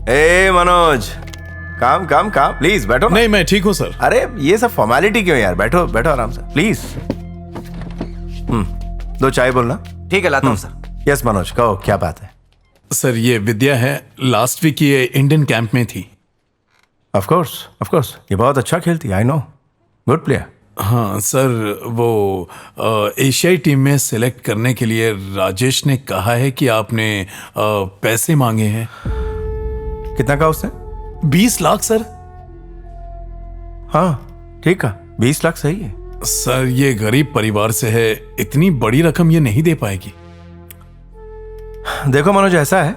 ए मनोज, काम काम काम, प्लीज बैठो ना। नहीं, मैं ठीक हूँ सर। अरे ये सब फॉर्मेलिटी क्यों यार, बैठो बैठो आराम से प्लीज। दो चाय बोलना। ठीक है, लाता हूँ सर। यस मनोज, कहो क्या बात है। सर ये विद्या है, लास्ट वीक ये इंडियन कैंप में थी। ऑफ कोर्स ये बहुत अच्छा खेलती है, आई नो, गुड प्लेयर। हाँ सर, वो एशियाई टीम में सिलेक्ट करने के लिए राजेश ने कहा है कि आपने पैसे मांगे हैं। कितना कहा उसने? 20 लाख सर। हाँ ठीक है, 20 लाख सही है। सर ये गरीब परिवार से है, इतनी बड़ी रकम ये नहीं दे पाएगी। देखो मनोज, ऐसा है,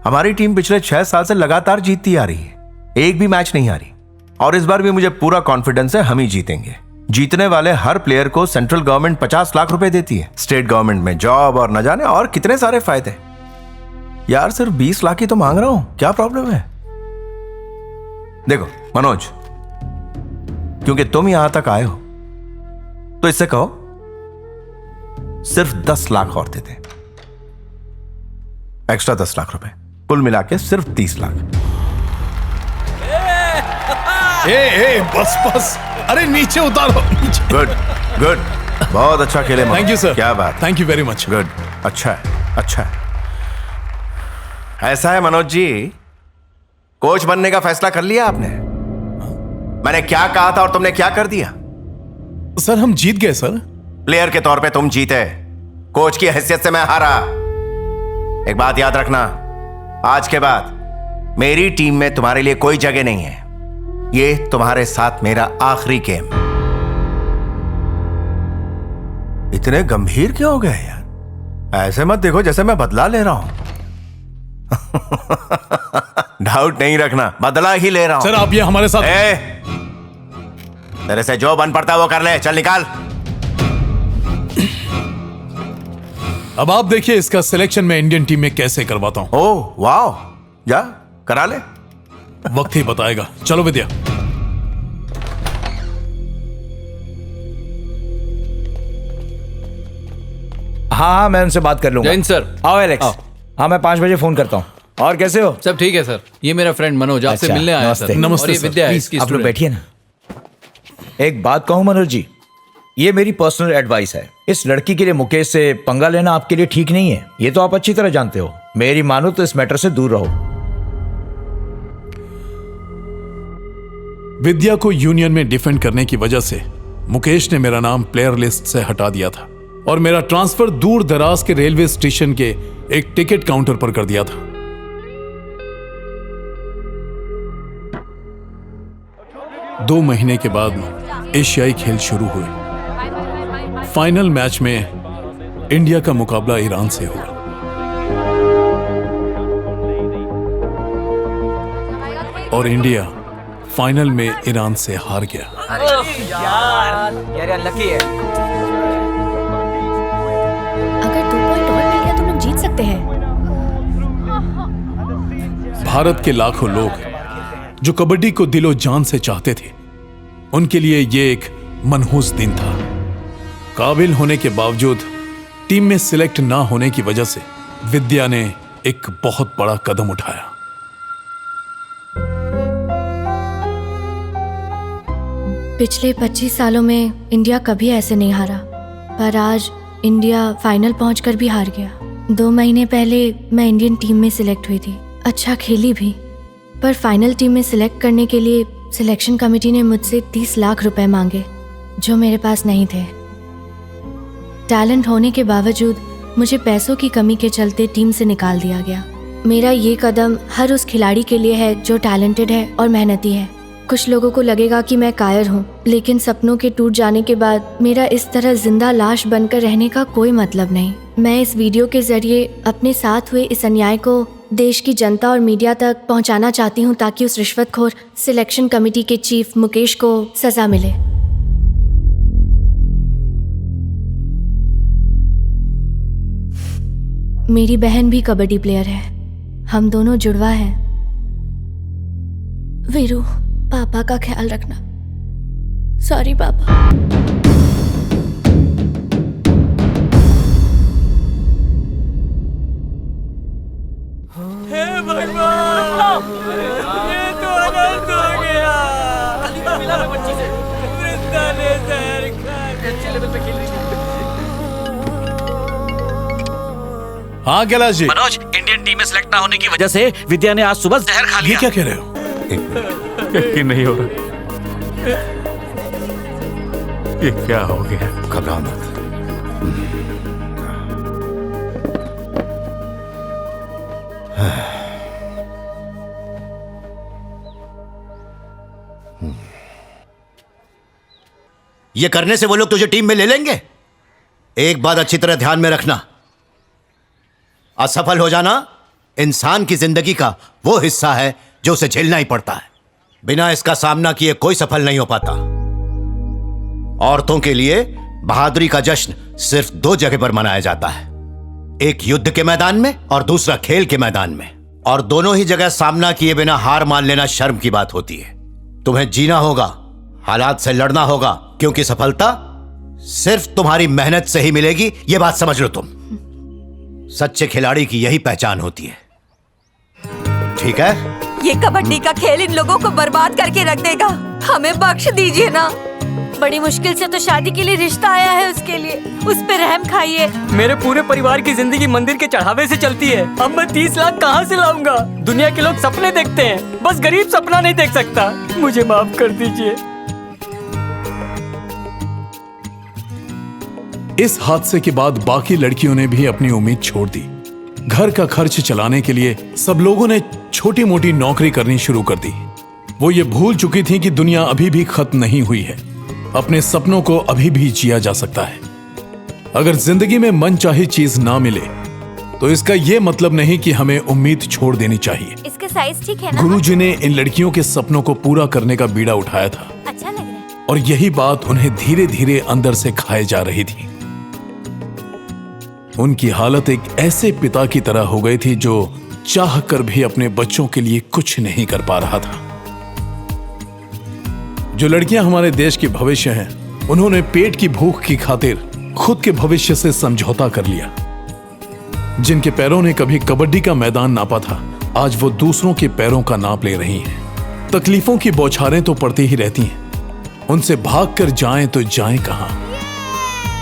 हमारी टीम पिछले 6 साल से लगातार जीतती आ रही है, एक भी मैच नहीं हारी, और इस बार भी मुझे पूरा कॉन्फिडेंस है हम ही जीतेंगे। जीतने वाले हर प्लेयर को सेंट्रल गवर्नमेंट 50 लाख रुपए देती है, स्टेट गवर्नमेंट में जॉब और न जाने और कितने सारे फायदे। यार सिर्फ 20 लाख ही तो मांग रहा हूं, क्या प्रॉब्लम है? देखो मनोज, क्योंकि तुम यहां तक आए हो तो इससे कहो सिर्फ 10 लाख और दे दे, एक्स्ट्रा 10 लाख रुपए, कुल मिला के सिर्फ 30 लाख। बस अरे नीचे उतारो, नीचे। गुड, बहुत अच्छा खेले मनोज। Thank you sir. क्या बात, thank you very much. Good, अच्छा है। ऐसा है मनोज जी, कोच बनने का फैसला कर लिया आपने? मैंने क्या कहा था और तुमने क्या कर दिया? सर हम जीत गए सर। प्लेयर के तौर पे तुम जीते, कोच की हैसियत से मैं हारा। एक बात याद रखना, आज के बाद मेरी टीम में तुम्हारे लिए कोई जगह नहीं है, ये तुम्हारे साथ मेरा आखिरी गेम। इतने गंभीर क्यों हो गए यार? ऐसे मत देखो जैसे मैं बदला ले रहा हूं। डाउट नहीं रखना, बदला ही ले रहा हूं। सर आप ये हमारे साथ तेरे से जो बन पड़ता है वो कर ले, चल निकाल। अब आप देखिए इसका सिलेक्शन मैं इंडियन टीम में कैसे करवाता हूं। ओह वाह, जा करा ले। वक्त ही बताएगा। चलो विद्या। हाँ, मैं उनसे बात कर लूंगा। जैन सर। आओ एलेक्स। हाँ, मैं 5 बजे फोन करता हूँ। और कैसे हो? सब ठीक है सर। ये मेरा फ्रेंड मनोज आपसे अच्छा, मिलने आया नमस्ते। सर। नमस्ते और ये सर। विद्या है, प्लीज इसकी आप लोग स्टूडेंट। बैठिए ना। एक बात कहूँ मनोज जी, ये मेरी पर्सनल एडवाइस है। इस लड़की के लिए मुकेश से पंगा लेना आपके लिए ठीक नहीं है, ये तो आप अच्छी तरह जानते हो। मेरी मानो तो इस मैटर से दूर रहो। विद्या को यूनियन में डिफेंड करने की वजह से मुकेश ने मेरा नाम प्लेयर लिस्ट से हटा दिया था और मेरा ट्रांसफर दूर दराज के रेलवे स्टेशन के एक टिकट काउंटर पर कर दिया था। दो महीने के बाद एशियाई खेल शुरू हुए। फाइनल मैच में इंडिया का मुकाबला ईरान से हुआ। और इंडिया फाइनल में ईरान से हार गया। यार लकी है। अगर 2 पॉइंट और मिल गया तो लोग जीत सकते हैं। भारत के लाखों लोग जो कबड्डी को दिलो जान से चाहते थे, उनके लिए ये एक मनहूस दिन था। काबिल होने के बावजूद टीम में सिलेक्ट ना होने की वजह से विद्या ने एक बहुत बड़ा कदम उठाया। पिछले 25 सालों में इंडिया कभी ऐसे नहीं हारा, पर आज इंडिया फाइनल पहुंचकर भी हार गया। 2 महीने पहले मैं इंडियन टीम में सिलेक्ट हुई थी, अच्छा खेली भी, पर फाइनल टीम में सिलेक्ट करने के लिए सिलेक्शन कमेटी ने मुझसे 30 लाख रुपए मांगे, जो मेरे पास नहीं थे। टैलेंट होने के बावजूद मुझे पैसों की कमी के चलते टीम से निकाल दिया गया। मेरा ये कदम हर उस खिलाड़ी के लिए है जो टैलेंटेड है और मेहनती है। कुछ लोगों को लगेगा कि मैं कायर हूँ, लेकिन सपनों के टूट जाने के बाद मेरा इस तरह जिंदा लाश बनकर रहने का कोई मतलब नहीं। मैं इस वीडियो के जरिए अपने साथ हुए इस अन्याय को देश की जनता और मीडिया तक पहुंचाना चाहती हूं, ताकि उस रिश्वतखोर सिलेक्शन कमेटी के चीफ मुकेश को सजा मिले। मेरी बहन भी कबड्डी प्लेयर है, हम दोनों जुड़वा हैं। वीरू, पापा का ख्याल रखना। सॉरी पापा। हे भगवान। ये तो अनर्थ हो गया। वृंदा ने जहर खा लिया। हाँ कैलाश जी, मनोज, इंडियन टीम में सिलेक्ट ना होने की वजह से विद्या ने आज सुबह जहर खा ये लिया। क्या कह रहे हो? यकीन नहीं हो रहा। ये क्या हो गया? घबराओ मत। ये करने से वो लोग तुझे टीम में ले लेंगे? एक बात अच्छी तरह ध्यान में रखना, असफल हो जाना इंसान की जिंदगी का वो हिस्सा है जो उसे झेलना ही पड़ता है। बिना इसका सामना किए कोई सफल नहीं हो पाता। औरतों के लिए बहादुरी का जश्न सिर्फ 2 जगह पर मनाया जाता है, एक युद्ध के मैदान में और दूसरा खेल के मैदान में। और दोनों ही जगह सामना किए बिना हार मान लेना शर्म की बात होती है। तुम्हें जीना होगा, हालात से लड़ना होगा, क्योंकि सफलता सिर्फ तुम्हारी मेहनत से ही मिलेगी। यह बात समझ लो तुम। सच्चे खिलाड़ी की यही पहचान होती है, ठीक है? ये कबड्डी का खेल इन लोगों को बर्बाद करके रख देगा। हमें बख्श दीजिए ना। बड़ी मुश्किल से तो शादी के लिए रिश्ता आया है, उसके लिए उस पे रहम खाइए। मेरे पूरे परिवार की जिंदगी मंदिर के चढ़ावे से चलती है। अब मैं 30 लाख कहाँ से लाऊंगा? दुनिया के लोग सपने देखते हैं, बस गरीब सपना नहीं देख सकता। मुझे माफ कर दीजिए। इस हादसे के बाद बाकी लड़कियों ने भी अपनी उम्मीद छोड़ दी। घर का खर्च चलाने के लिए सब लोगों ने छोटी मोटी नौकरी करनी शुरू कर दी। वो ये भूल चुकी थी कि दुनिया अभी भी खत्म नहीं हुई है। अपने सपनों को अभी भी जिया जा सकता है। अगर जिंदगी में मनचाही चीज ना मिले तो इसका यह मतलब नहीं कि हमें उम्मीद छोड़ देनी चाहिए। इसका साइज ठीक है ना? गुरुजी ने इन लड़कियों के सपनों को पूरा करने का बीड़ा उठाया था, अच्छा लग रहा है। और यही बात उन्हें धीरे धीरे अंदर से खाए जा रही थी। उनकी हालत एक ऐसे पिता की तरह हो गई थी जो चाह कर भी अपने बच्चों के लिए कुछ नहीं कर पा रहा था। जो लड़कियां हमारे देश की भविष्य हैं, उन्होंने पेट की भूख की खातिर खुद के भविष्य से समझौता कर लिया। जिनके पैरों ने कभी कबड्डी का मैदान नापा था, आज वो दूसरों के पैरों का नाप ले रही हैं। तकलीफों की बौछारें तो पड़ती ही रहती हैं, उनसे भाग कर जाएं तो जाएं कहां।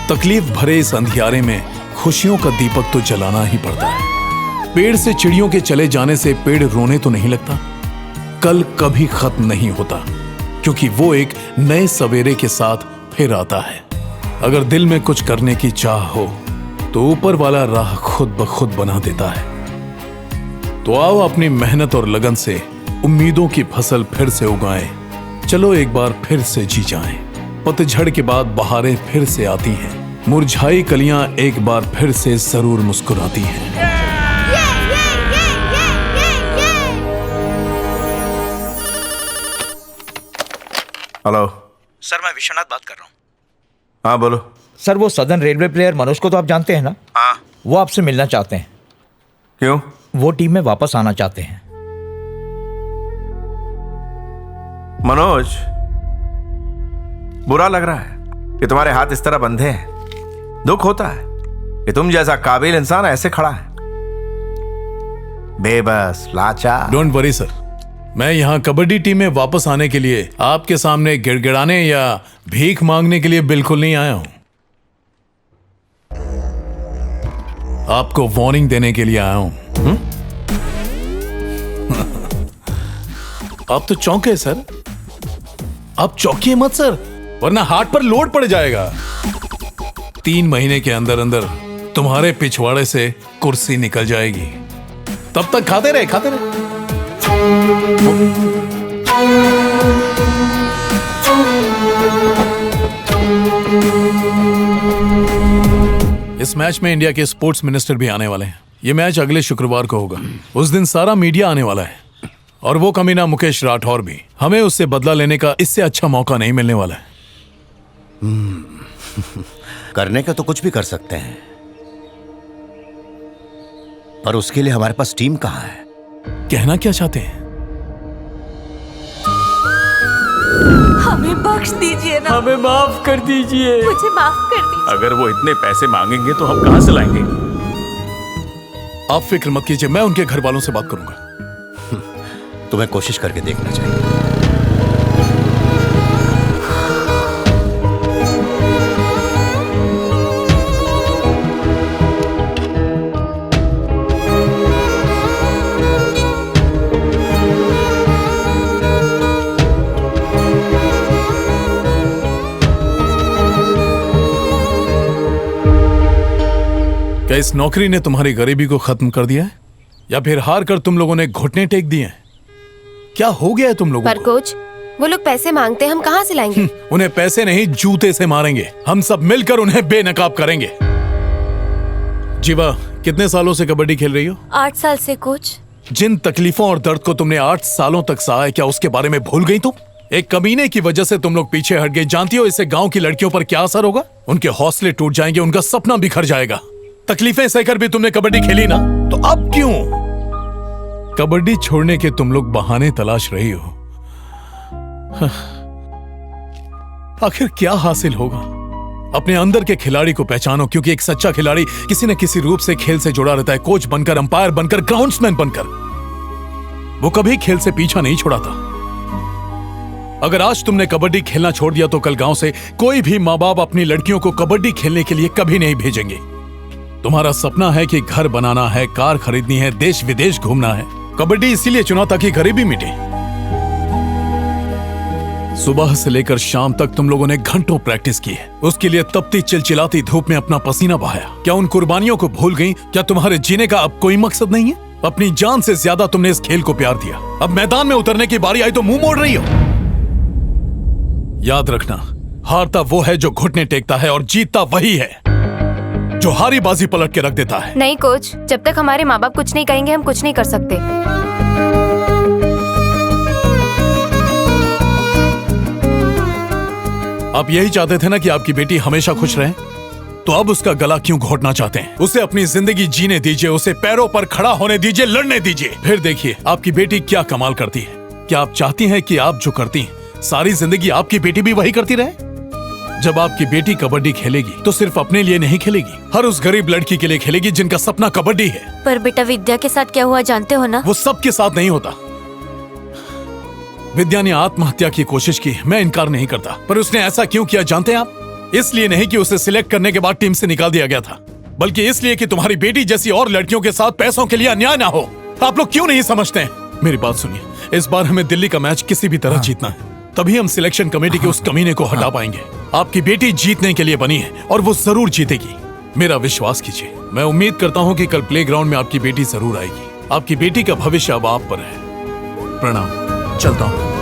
तकलीफ भरे इस अंधियारे में खुशियों का दीपक तो जलाना ही पड़ता है। पेड़ से चिड़ियों के चले जाने से पेड़ रोने तो नहीं लगता। कल कभी खत्म नहीं होता, क्योंकि वो एक नए सवेरे के साथ फिर आता है। अगर दिल में कुछ करने की चाह हो तो ऊपर वाला राह खुद ब खुद बना देता है। तो आओ अपनी मेहनत और लगन से उम्मीदों की फसल फिर से उगाएं। चलो एक बार फिर से जी जाएं। पतझड़ के बाद बहारें फिर से आती हैं। मुरझाई कलियां एक बार फिर से जरूर मुस्कुराती हैं। हेलो सर, मैं विश्वनाथ बात कर रहा हूँ। हाँ बोलो। सर, वो सदर्न रेलवे प्लेयर मनोज को तो आप जानते हैं ना? हाँ। वो आपसे मिलना चाहते हैं। क्यों? वो टीम में वापस आना चाहते हैं। मनोज, बुरा लग रहा है कि तुम्हारे हाथ इस तरह बंधे हैं। दुख होता है कि तुम जैसा काबिल इंसान ऐसे खड़ा है, बेबस, लाचार। डोंट वरी सर, मैं यहाँ कबड्डी टीम में वापस आने के लिए आपके सामने गिड़गिड़ाने या भीख मांगने के लिए बिल्कुल नहीं आया हूं। आपको वार्निंग देने के लिए आया हूं। आप तो चौंके सर। आप चौंकिए मत सर, वरना हार्ट पर लोड पड़ जाएगा। 3 महीने के अंदर अंदर तुम्हारे पिछवाड़े से कुर्सी निकल जाएगी। तब तक खाते रहे, खाते रहे। इस मैच में इंडिया के स्पोर्ट्स मिनिस्टर भी आने वाले हैं। ये मैच अगले शुक्रवार को होगा। उस दिन सारा मीडिया आने वाला है, और वो कमीना मुकेश राठौर भी। हमें उससे बदला लेने का इससे अच्छा मौका नहीं मिलने वाला है। करने का तो कुछ भी कर सकते हैं, पर उसके लिए हमारे पास टीम कहां है? कहना क्या चाहते हैं? हमें बख्श दीजिए ना। हमें माफ कर दीजिए। मुझे माफ कर दीजिए। अगर वो इतने पैसे मांगेंगे तो हम कहां से लाएंगे? आप फिक्र मत कीजिए, मैं उनके घर वालों से बात करूंगा। तुम्हें कोशिश करके देखना चाहिए। क्या इस नौकरी ने तुम्हारी गरीबी को खत्म कर दिया है, या फिर हार कर तुम लोगों ने घुटने टेक दिए हैं? क्या हो गया है तुम लोगों पर कोच, वो लोग पैसे मांगते हैं, हम कहाँ से लाएंगे? उन्हें पैसे नहीं, जूते से मारेंगे। हम सब मिलकर उन्हें बेनकाब करेंगे। जीवा, कितने सालों से कबड्डी खेल रही हो? 8 साल से कोच। जिन तकलीफों और दर्द को तुमने 8 सालों तक सहा है, क्या उसके बारे में भूल गई तुम? एक कमीने की वजह से तुम लोग पीछे हट गए। जानती हो इससे गांव की लड़कियों पर क्या असर होगा? उनके हौसले टूट जाएंगे, उनका सपना बिखर जाएगा। तकलीफें सहकर भी तुमने कबड्डी खेली ना, तो अब क्यों कबड्डी छोड़ने के तुम लोग बहाने तलाश रही हो? आखिर क्या हासिल होगा? अपने अंदर के खिलाड़ी को पहचानो, क्योंकि एक सच्चा खिलाड़ी किसी न किसी रूप से खेल से जुड़ा रहता है। कोच बनकर, अंपायर बनकर, ग्राउंड्समैन बनकर। वो कभी खेल से पीछा नहीं छुड़ाता। अगर आज तुमने कबड्डी खेलना छोड़ दिया तो कल गांव से कोई भी माँ बाप अपनी लड़कियों को कबड्डी खेलने के लिए कभी नहीं भेजेंगे। तुम्हारा सपना है कि घर बनाना है, कार खरीदनी है, देश विदेश घूमना है। कबड्डी इसीलिए चुना ताकि गरीबी मिटे। सुबह से लेकर शाम तक तुम लोगों ने घंटों प्रैक्टिस की है। उसके लिए तपती चिलचिलाती धूप में अपना पसीना बहाया। क्या उन कुर्बानियों को भूल गई? क्या तुम्हारे जीने का अब कोई मकसद नहीं है? अपनी जान से ज्यादा तुमने इस खेल को प्यार दिया। अब मैदान में उतरने की बारी आई तो मुंह मोड़ रही हो। याद रखना, हारता वो है जो घुटने टेकता है, और जीतता वही है जो हारी बाजी पलट के रख देता है। नहीं कोच, जब तक हमारे माँ बाप कुछ नहीं कहेंगे हम कुछ नहीं कर सकते। आप यही चाहते थे ना कि आपकी बेटी हमेशा खुश रहे, तो अब उसका गला क्यों घोटना चाहते हैं? उसे अपनी जिंदगी जीने दीजिए, उसे पैरों पर खड़ा होने दीजिए, लड़ने दीजिए। फिर देखिए आपकी बेटी क्या कमाल करती है। क्या आप चाहती हैं कि आप जो करती हैं सारी जिंदगी आपकी बेटी भी वही करती रहे? जब आपकी बेटी कबड्डी खेलेगी तो सिर्फ अपने लिए नहीं खेलेगी, हर उस गरीब लड़की के लिए खेलेगी जिनका सपना कबड्डी है। पर बेटा विद्या के साथ क्या हुआ जानते हो ना? वो सबके साथ नहीं होता। विद्या ने आत्महत्या की कोशिश की, मैं इनकार नहीं करता, पर उसने ऐसा क्यों किया जानते हैं आप? इसलिए नहीं कि उसे सिलेक्ट करने के बाद टीम से निकाल दिया गया था, बल्कि इसलिए कि तुम्हारी बेटी जैसी और लड़कियों के साथ पैसों के लिए अन्याय ना हो। आप लोग क्यों नहीं समझते हैं? मेरी बात सुनिए, इस बार हमें दिल्ली का मैच किसी भी तरह जीतना है, तभी हम सिलेक्शन कमेटी के उस कमीने को हटा पाएंगे। आपकी बेटी जीतने के लिए बनी है और वो जरूर जीतेगी। मेरा विश्वास कीजिए। मैं उम्मीद करता हूँ कि कल प्लेग्राउंड में आपकी बेटी जरूर आएगी। आपकी बेटी का भविष्य अब आप पर है। प्रणाम, चलता हूँ।